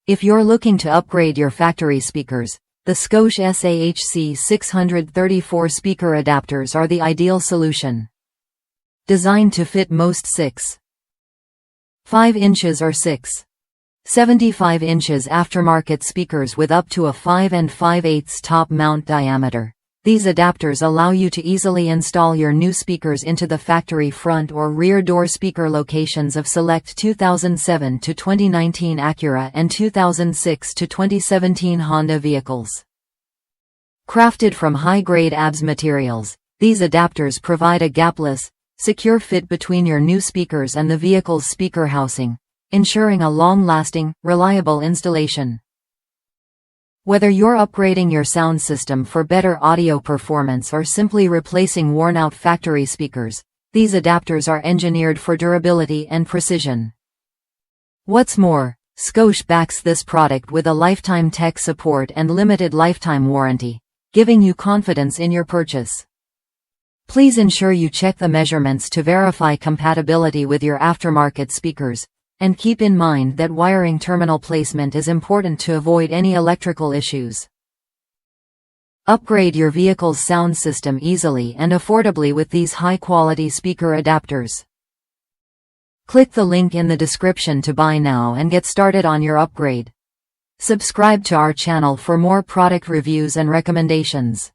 If you're looking to upgrade your factory speakers, the Scosche SAHC634 speaker adapters are the ideal solution. Designed to fit most 6.5 inches or 6.75 inches aftermarket speakers with up to a 5 5/8 top mount diameter. These adapters allow you to easily install your new speakers into the factory front or rear door speaker locations of select 2007 to 2019 Acura and 2006 to 2017 Honda vehicles. Crafted from high-grade ABS materials, these adapters provide a gapless, secure fit between your new speakers and the vehicle's speaker housing, ensuring a long-lasting, reliable installation. Whether you're upgrading your sound system for better audio performance or simply replacing worn-out factory speakers, these adapters are engineered for durability and precision. What's more, Scosche backs this product with a lifetime tech support and limited lifetime warranty, giving you confidence in your purchase. Please ensure you check the measurements to verify compatibility with your aftermarket speakers, and keep in mind that wiring terminal placement is important to avoid any electrical issues. Upgrade your vehicle's sound system easily and affordably with these high-quality speaker adapters. Click the link in the description to buy now and get started on your upgrade. Subscribe to our channel for more product reviews and recommendations.